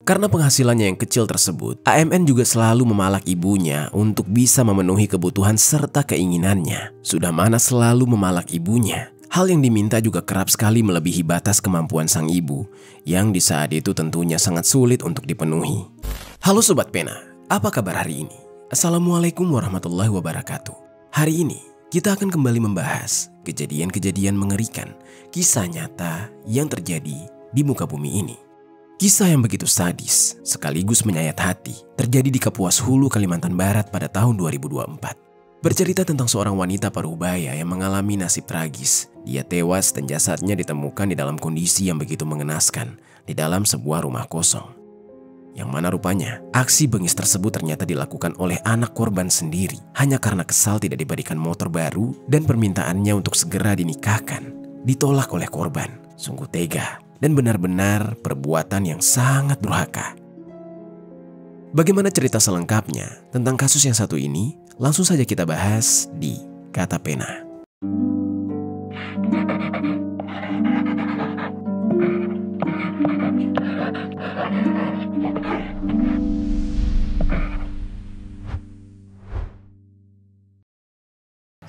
Karena penghasilannya yang kecil tersebut, AMN juga selalu memalak ibunya untuk bisa memenuhi kebutuhan serta keinginannya. Sudah mana selalu memalak ibunya. Hal yang diminta juga kerap sekali melebihi batas kemampuan sang ibu, yang di saat itu tentunya sangat sulit untuk dipenuhi. Halo Sobat Pena, apa kabar hari ini? Assalamualaikum warahmatullahi wabarakatuh. Hari ini kita akan kembali membahas kejadian-kejadian mengerikan, kisah nyata yang terjadi di muka bumi ini. Kisah yang begitu sadis sekaligus menyayat hati terjadi di Kapuas Hulu, Kalimantan Barat pada tahun 2024. Bercerita tentang seorang wanita parubaya yang mengalami nasib tragis. Dia tewas dan jasadnya ditemukan di dalam kondisi yang begitu mengenaskan di dalam sebuah rumah kosong. Yang mana rupanya aksi bengis tersebut ternyata dilakukan oleh anak korban sendiri hanya karena kesal tidak diberikan motor baru dan permintaannya untuk segera dinikahkan ditolak oleh korban. Sungguh tega dan benar-benar perbuatan yang sangat durhaka. Bagaimana cerita selengkapnya tentang kasus yang satu ini? Langsung saja kita bahas di Kata Pena.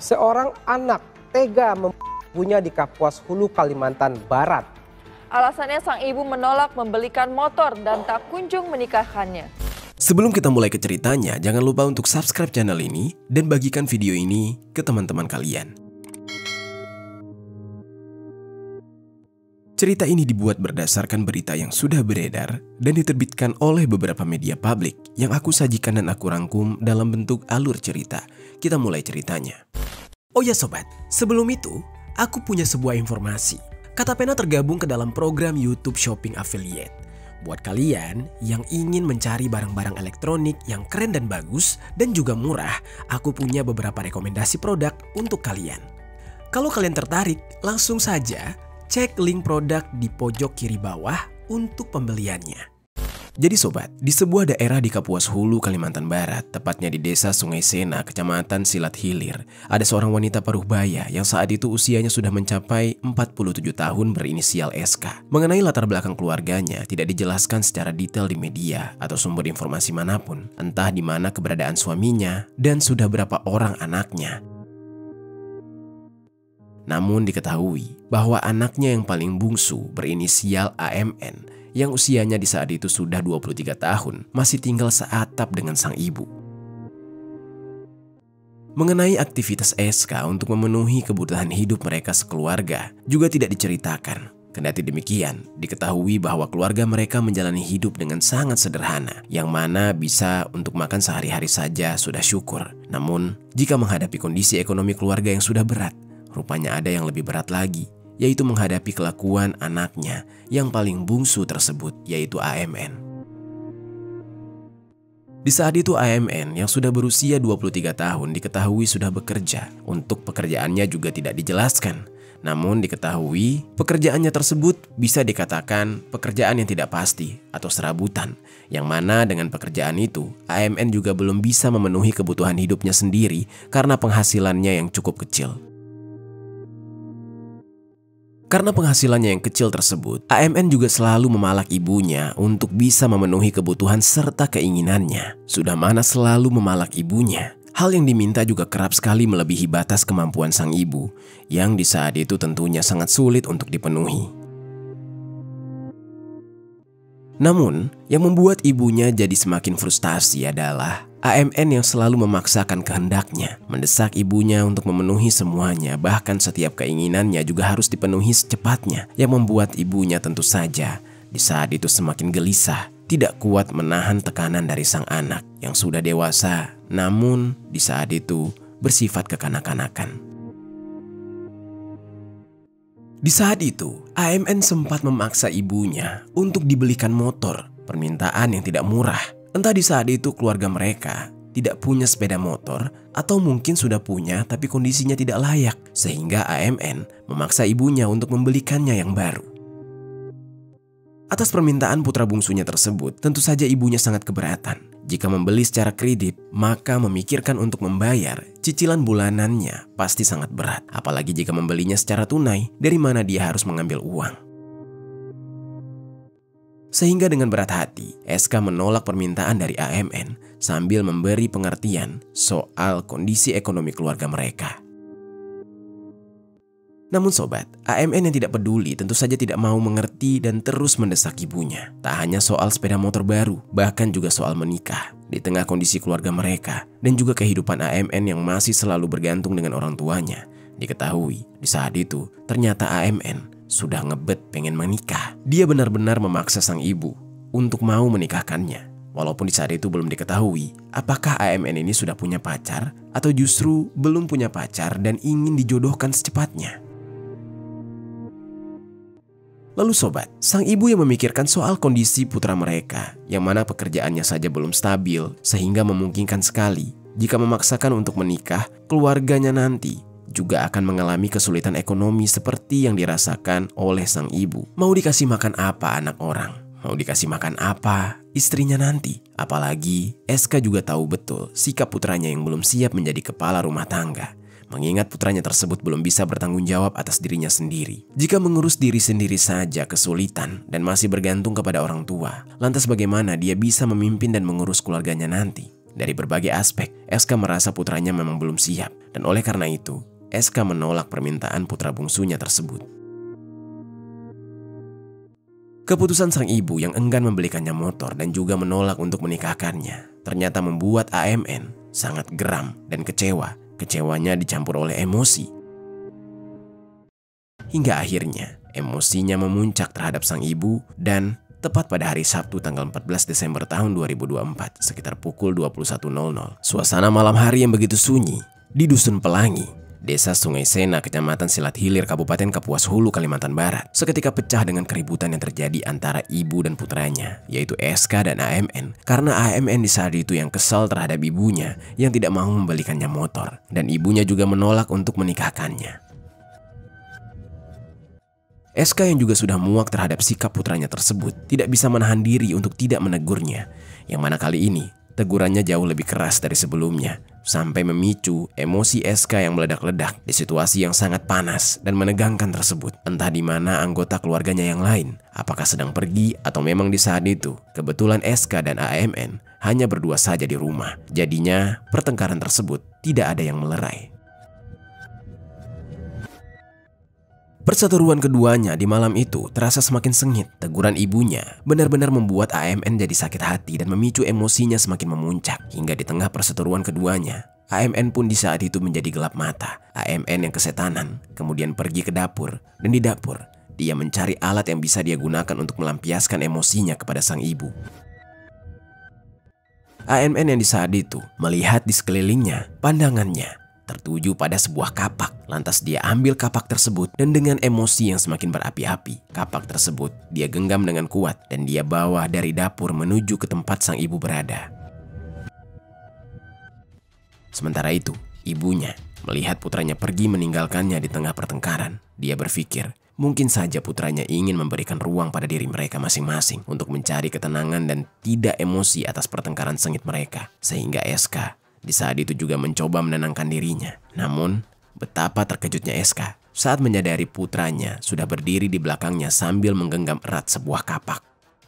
Seorang anak tega membunuhnya di Kapuas Hulu, Kalimantan Barat. Alasannya sang ibu menolak membelikan motor dan tak kunjung menikahkannya. Sebelum kita mulai ke ceritanya, jangan lupa untuk subscribe channel ini dan bagikan video ini ke teman-teman kalian. Cerita ini dibuat berdasarkan berita yang sudah beredar dan diterbitkan oleh beberapa media publik yang aku sajikan dan aku rangkum dalam bentuk alur cerita. Kita mulai ceritanya. Oh ya sobat, sebelum itu aku punya sebuah informasi. Kata Pena tergabung ke dalam program YouTube Shopping Affiliate. Buat kalian yang ingin mencari barang-barang elektronik yang keren dan bagus dan juga murah, aku punya beberapa rekomendasi produk untuk kalian. Kalau kalian tertarik, langsung saja cek link produk di pojok kiri bawah untuk pembeliannya. Jadi sobat, di sebuah daerah di Kapuas Hulu, Kalimantan Barat, tepatnya di Desa Sungai Sena, Kecamatan Silat Hilir, ada seorang wanita parubaya yang saat itu usianya sudah mencapai 47 tahun berinisial SK. Mengenai latar belakang keluarganya tidak dijelaskan secara detail di media atau sumber informasi manapun, entah di mana keberadaan suaminya dan sudah berapa orang anaknya. Namun diketahui bahwa anaknya yang paling bungsu berinisial AMN yang usianya di saat itu sudah 23 tahun masih tinggal seatap dengan sang ibu. Mengenai aktivitas SK untuk memenuhi kebutuhan hidup mereka sekeluarga juga tidak diceritakan. Kendati demikian, diketahui bahwa keluarga mereka menjalani hidup dengan sangat sederhana, yang mana bisa untuk makan sehari-hari saja sudah syukur. Namun, jika menghadapi kondisi ekonomi keluarga yang sudah berat, rupanya ada yang lebih berat lagi, yaitu menghadapi kelakuan anaknya yang paling bungsu tersebut, yaitu AMN. Di saat itu AMN yang sudah berusia 23 tahun diketahui sudah bekerja. Untuk pekerjaannya juga tidak dijelaskan. Namun diketahui pekerjaannya tersebut bisa dikatakan pekerjaan yang tidak pasti atau serabutan. Yang mana dengan pekerjaan itu AMN juga belum bisa memenuhi kebutuhan hidupnya sendiri karena penghasilannya yang cukup kecil. Karena penghasilannya yang kecil tersebut, AMN juga selalu memalak ibunya untuk bisa memenuhi kebutuhan serta keinginannya. Sudah mana selalu memalak ibunya. Hal yang diminta juga kerap sekali melebihi batas kemampuan sang ibu, yang di saat itu tentunya sangat sulit untuk dipenuhi. Namun, yang membuat ibunya jadi semakin frustasi adalah AMN yang selalu memaksakan kehendaknya, mendesak ibunya untuk memenuhi semuanya, bahkan setiap keinginannya juga harus dipenuhi secepatnya, yang membuat ibunya tentu saja di saat itu semakin gelisah, tidak kuat menahan tekanan dari sang anak yang sudah dewasa, namun di saat itu bersifat kekanak-kanakan. Di saat itu, AMN sempat memaksa ibunya untuk dibelikan motor, permintaan yang tidak murah. Entah di saat itu keluarga mereka tidak punya sepeda motor atau mungkin sudah punya tapi kondisinya tidak layak, sehingga AMN memaksa ibunya untuk membelikannya yang baru. Atas permintaan putra bungsunya tersebut, tentu saja ibunya sangat keberatan. Jika membeli secara kredit, maka memikirkan untuk membayar cicilan bulanannya pasti sangat berat. Apalagi jika membelinya secara tunai, dari mana dia harus mengambil uang. Sehingga dengan berat hati, SK menolak permintaan dari AMN sambil memberi pengertian soal kondisi ekonomi keluarga mereka. Namun sobat, AMN yang tidak peduli tentu saja tidak mau mengerti dan terus mendesak ibunya. Tak hanya soal sepeda motor baru, bahkan juga soal menikah. Di tengah kondisi keluarga mereka dan juga kehidupan AMN yang masih selalu bergantung dengan orang tuanya. Diketahui di saat itu ternyata AMN sudah ngebet pengen menikah. Dia benar-benar memaksa sang ibu untuk mau menikahkannya. Walaupun di saat itu belum diketahui apakah AMN ini sudah punya pacar atau justru belum punya pacar dan ingin dijodohkan secepatnya. Lalu sobat, sang ibu yang memikirkan soal kondisi putra mereka yang mana pekerjaannya saja belum stabil sehingga memungkinkan sekali jika memaksakan untuk menikah, keluarganya nanti juga akan mengalami kesulitan ekonomi seperti yang dirasakan oleh sang ibu. Mau dikasih makan apa anak orang? Mau dikasih makan apa istrinya nanti? Apalagi SK juga tahu betul sikap putranya yang belum siap menjadi kepala rumah tangga. Mengingat putranya tersebut belum bisa bertanggung jawab atas dirinya sendiri. Jika mengurus diri sendiri saja kesulitan dan masih bergantung kepada orang tua, lantas bagaimana dia bisa memimpin dan mengurus keluarganya nanti? Dari berbagai aspek, SK merasa putranya memang belum siap. Dan oleh karena itu, SK menolak permintaan putra bungsunya tersebut. Keputusan sang ibu yang enggan membelikannya motor dan juga menolak untuk menikahkannya ternyata membuat AMN sangat geram dan kecewa. Kecewanya dicampur oleh emosi. Hingga akhirnya emosinya memuncak terhadap sang ibu dan tepat pada hari Sabtu tanggal 14 Desember tahun 2024 sekitar pukul 21.00. Suasana malam hari yang begitu sunyi di Dusun Pelangi, Desa Sungai Sena, Kecamatan Silat Hilir, Kabupaten Kapuas Hulu, Kalimantan Barat, seketika pecah dengan keributan yang terjadi antara ibu dan putranya, yaitu SK dan AMN. Karena AMN di saat itu yang kesal terhadap ibunya yang tidak mau membelikannya motor, dan ibunya juga menolak untuk menikahkannya. SK yang juga sudah muak terhadap sikap putranya tersebut tidak bisa menahan diri untuk tidak menegurnya, yang mana kali ini tegurannya jauh lebih keras dari sebelumnya, sampai memicu emosi SK yang meledak-ledak di situasi yang sangat panas dan menegangkan tersebut. Entah di mana anggota keluarganya yang lain, apakah sedang pergi atau memang di saat itu kebetulan SK dan AMN hanya berdua saja di rumah. Jadinya pertengkaran tersebut tidak ada yang melerai. Perseteruan keduanya di malam itu terasa semakin sengit. Teguran ibunya benar-benar membuat AMN jadi sakit hati dan memicu emosinya semakin memuncak. Hingga di tengah perseteruan keduanya, AMN pun di saat itu menjadi gelap mata. AMN yang kesetanan kemudian pergi ke dapur, dan di dapur dia mencari alat yang bisa dia gunakan untuk melampiaskan emosinya kepada sang ibu. AMN yang di saat itu melihat di sekelilingnya, pandangannya tertuju pada sebuah kapak. Lantas dia ambil kapak tersebut dan dengan emosi yang semakin berapi-api, kapak tersebut dia genggam dengan kuat dan dia bawa dari dapur menuju ke tempat sang ibu berada. Sementara itu, ibunya melihat putranya pergi meninggalkannya di tengah pertengkaran. Dia berpikir, mungkin saja putranya ingin memberikan ruang pada diri mereka masing-masing untuk mencari ketenangan dan tidak emosi atas pertengkaran sengit mereka. Sehingga SK di saat itu juga mencoba menenangkan dirinya. Namun, betapa terkejutnya SK saat menyadari putranya sudah berdiri di belakangnya sambil menggenggam erat sebuah kapak.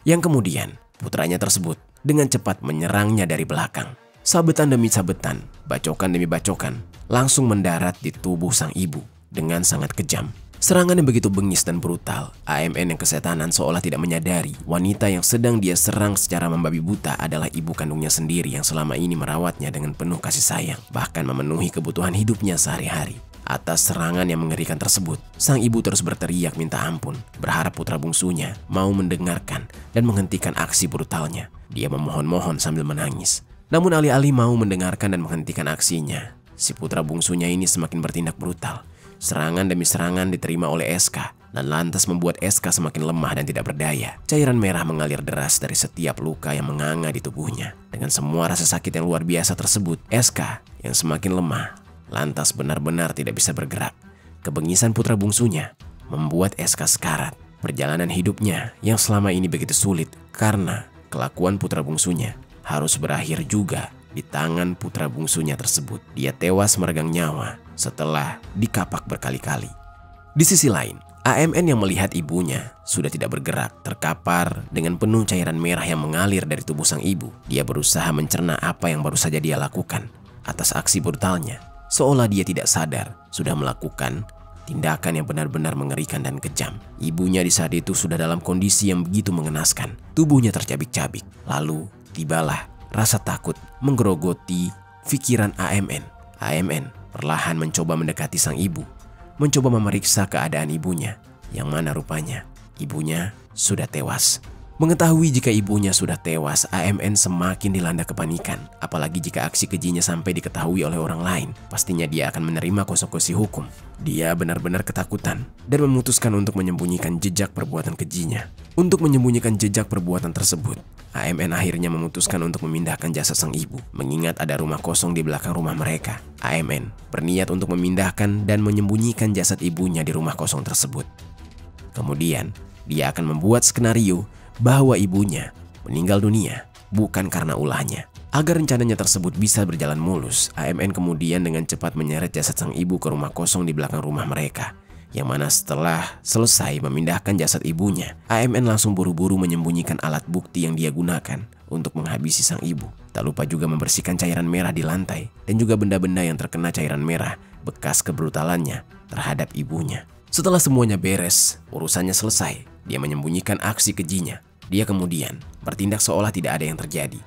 Yang kemudian, putranya tersebut dengan cepat menyerangnya dari belakang. Sabetan demi sabetan, bacokan demi bacokan, langsung mendarat di tubuh sang ibu dengan sangat kejam. Serangan yang begitu bengis dan brutal, AMN yang kesetanan seolah tidak menyadari wanita yang sedang dia serang secara membabi buta adalah ibu kandungnya sendiri yang selama ini merawatnya dengan penuh kasih sayang, bahkan memenuhi kebutuhan hidupnya sehari-hari. Atas serangan yang mengerikan tersebut, sang ibu terus berteriak minta ampun, berharap putra bungsunya mau mendengarkan dan menghentikan aksi brutalnya. Dia memohon-mohon sambil menangis. Namun alih-alih mau mendengarkan dan menghentikan aksinya, si putra bungsunya ini semakin bertindak brutal. Serangan demi serangan diterima oleh SK dan lantas membuat SK semakin lemah dan tidak berdaya. Cairan merah mengalir deras dari setiap luka yang menganga di tubuhnya. Dengan semua rasa sakit yang luar biasa tersebut, SK yang semakin lemah lantas benar-benar tidak bisa bergerak. Kebengisan putra bungsunya membuat SK sekarat. Perjalanan hidupnya yang selama ini begitu sulit karena kelakuan putra bungsunya harus berakhir juga di tangan putra bungsunya tersebut. Dia tewas meregang nyawa setelah dikapak berkali-kali. Di sisi lain, AMN yang melihat ibunya sudah tidak bergerak, terkapar dengan penuh cairan merah yang mengalir dari tubuh sang ibu. Dia berusaha mencerna apa yang baru saja dia lakukan atas aksi brutalnya, seolah dia tidak sadar sudah melakukan tindakan yang benar-benar mengerikan dan kejam. Ibunya di saat itu sudah dalam kondisi yang begitu mengenaskan. Tubuhnya tercabik-cabik. Lalu tibalah rasa takut menggerogoti pikiran AMN. AMN perlahan mencoba mendekati sang ibu, mencoba memeriksa keadaan ibunya, yang mana rupanya ibunya sudah tewas. Mengetahui jika ibunya sudah tewas, AMN semakin dilanda kepanikan. Apalagi jika aksi kejinya sampai diketahui oleh orang lain, pastinya dia akan menerima konsekuensi hukum. Dia benar-benar ketakutan dan memutuskan untuk menyembunyikan jejak perbuatan kejinya. Untuk menyembunyikan jejak perbuatan tersebut, AMN akhirnya memutuskan untuk memindahkan jasad sang ibu. Mengingat ada rumah kosong di belakang rumah mereka, AMN berniat untuk memindahkan dan menyembunyikan jasad ibunya di rumah kosong tersebut. Kemudian, dia akan membuat skenario bahwa ibunya meninggal dunia bukan karena ulahnya. Agar rencananya tersebut bisa berjalan mulus, AMN kemudian dengan cepat menyeret jasad sang ibu ke rumah kosong di belakang rumah mereka. Yang mana setelah selesai memindahkan jasad ibunya, AMN langsung buru-buru menyembunyikan alat bukti yang dia gunakan untuk menghabisi sang ibu. Tak lupa juga membersihkan cairan merah di lantai dan juga benda-benda yang terkena cairan merah bekas kebrutalannya terhadap ibunya. Setelah semuanya beres, urusannya selesai, dia menyembunyikan aksi kejinya. Dia kemudian bertindak seolah tidak ada yang terjadi.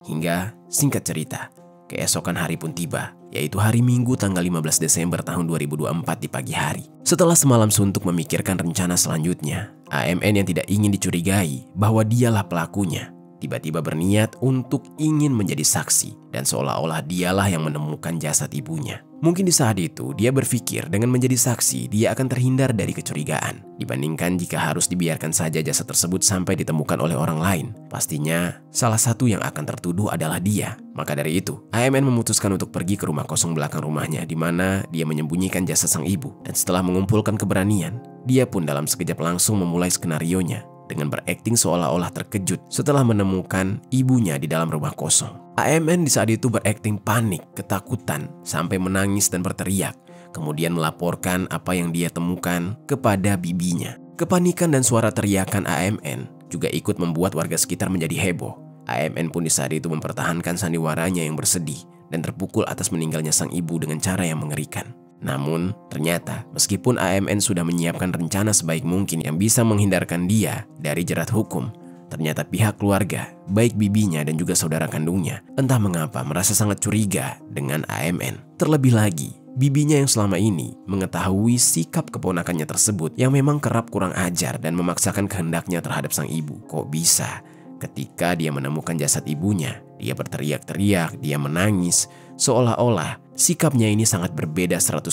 Hingga singkat cerita, keesokan hari pun tiba, yaitu hari Minggu tanggal 15 Desember tahun 2024 di pagi hari. Setelah semalam suntuk memikirkan rencana selanjutnya, AMN yang tidak ingin dicurigai bahwa dialah pelakunya, tiba-tiba berniat untuk ingin menjadi saksi dan seolah-olah dialah yang menemukan jasad ibunya. Mungkin di saat itu dia berpikir dengan menjadi saksi dia akan terhindar dari kecurigaan dibandingkan jika harus dibiarkan saja jasad tersebut sampai ditemukan oleh orang lain. Pastinya salah satu yang akan tertuduh adalah dia. Maka dari itu, AMN memutuskan untuk pergi ke rumah kosong belakang rumahnya di mana dia menyembunyikan jasad sang ibu. Dan setelah mengumpulkan keberanian, dia pun dalam sekejap langsung memulai skenarionya dengan berakting seolah-olah terkejut setelah menemukan ibunya di dalam rumah kosong. AMN di saat itu berakting panik, ketakutan, sampai menangis dan berteriak. Kemudian melaporkan apa yang dia temukan kepada bibinya. Kepanikan dan suara teriakan AMN juga ikut membuat warga sekitar menjadi heboh. AMN pun di saat itu mempertahankan sandiwaranya yang bersedih dan terpukul atas meninggalnya sang ibu dengan cara yang mengerikan. Namun, ternyata meskipun AMN sudah menyiapkan rencana sebaik mungkin yang bisa menghindarkan dia dari jerat hukum, ternyata pihak keluarga, baik bibinya dan juga saudara kandungnya, entah mengapa merasa sangat curiga dengan AMN. Terlebih lagi, bibinya yang selama ini mengetahui sikap keponakannya tersebut yang memang kerap kurang ajar dan memaksakan kehendaknya terhadap sang ibu. Kok bisa? Ketika dia menemukan jasad ibunya, dia berteriak-teriak, dia menangis, seolah-olah sikapnya ini sangat berbeda 100%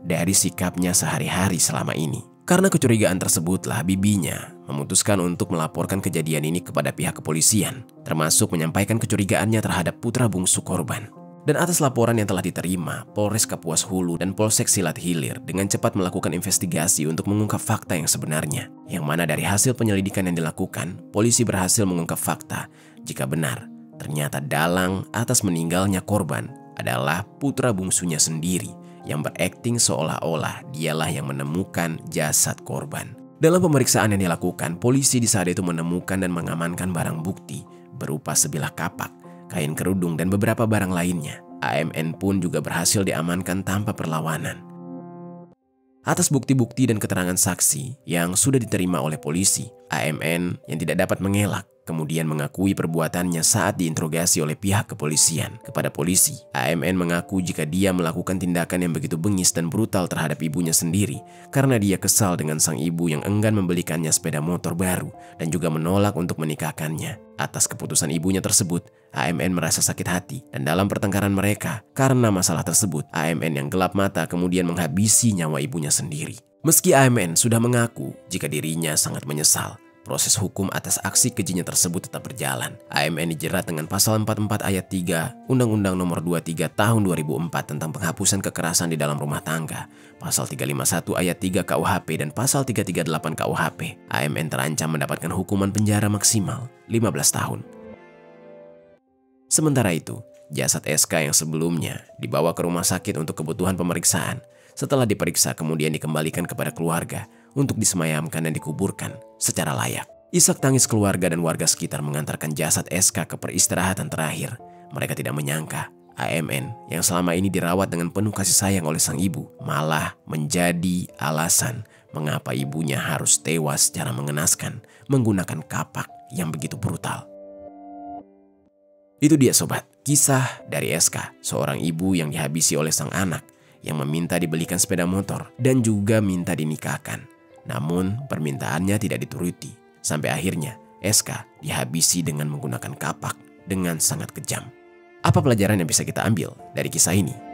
dari sikapnya sehari-hari selama ini. Karena kecurigaan tersebutlah bibinya memutuskan untuk melaporkan kejadian ini kepada pihak kepolisian, termasuk menyampaikan kecurigaannya terhadap putra bungsu korban. Dan atas laporan yang telah diterima, Polres Kapuas Hulu dan Polsek Silat Hilir dengan cepat melakukan investigasi untuk mengungkap fakta yang sebenarnya. Yang mana dari hasil penyelidikan yang dilakukan, polisi berhasil mengungkap fakta jika benar, ternyata dalang atas meninggalnya korban adalah putra bungsunya sendiri yang berakting seolah-olah dialah yang menemukan jasad korban. Dalam pemeriksaan yang dilakukan, polisi di saat itu menemukan dan mengamankan barang bukti berupa sebilah kapak, kain kerudung, dan beberapa barang lainnya. AMN pun juga berhasil diamankan tanpa perlawanan. Atas bukti-bukti dan keterangan saksi yang sudah diterima oleh polisi, AMN yang tidak dapat mengelak kemudian mengakui perbuatannya saat diinterogasi oleh pihak kepolisian. Kepada polisi, AMN mengaku jika dia melakukan tindakan yang begitu bengis dan brutal terhadap ibunya sendiri karena dia kesal dengan sang ibu yang enggan membelikannya sepeda motor baru dan juga menolak untuk menikahkannya. Atas keputusan ibunya tersebut, AMN merasa sakit hati dan dalam pertengkaran mereka karena masalah tersebut, AMN yang gelap mata kemudian menghabisi nyawa ibunya sendiri. Meski AMN sudah mengaku jika dirinya sangat menyesal, proses hukum atas aksi kejinya tersebut tetap berjalan. AMN dijerat dengan pasal 44 ayat 3 Undang-Undang Nomor 23 Tahun 2004 tentang penghapusan kekerasan di dalam rumah tangga, pasal 351 ayat 3 KUHP dan pasal 338 KUHP. AMN terancam mendapatkan hukuman penjara maksimal 15 tahun. Sementara itu, jasad SK yang sebelumnya dibawa ke rumah sakit untuk kebutuhan pemeriksaan Setelah diperiksa kemudian dikembalikan kepada keluarga untuk disemayamkan dan dikuburkan secara layak. Isak tangis keluarga dan warga sekitar mengantarkan jasad SK ke peristirahatan terakhir. Mereka tidak menyangka AMN yang selama ini dirawat dengan penuh kasih sayang oleh sang ibu malah menjadi alasan mengapa ibunya harus tewas secara mengenaskan menggunakan kapak yang begitu brutal. Itu dia sobat, kisah dari SK, seorang ibu yang dihabisi oleh sang anak yang meminta dibelikan sepeda motor dan juga minta dinikahkan. Namun permintaannya tidak dituruti. Sampai akhirnya SK dihabisi dengan menggunakan kapak dengan sangat kejam. Apa pelajaran yang bisa kita ambil dari kisah ini?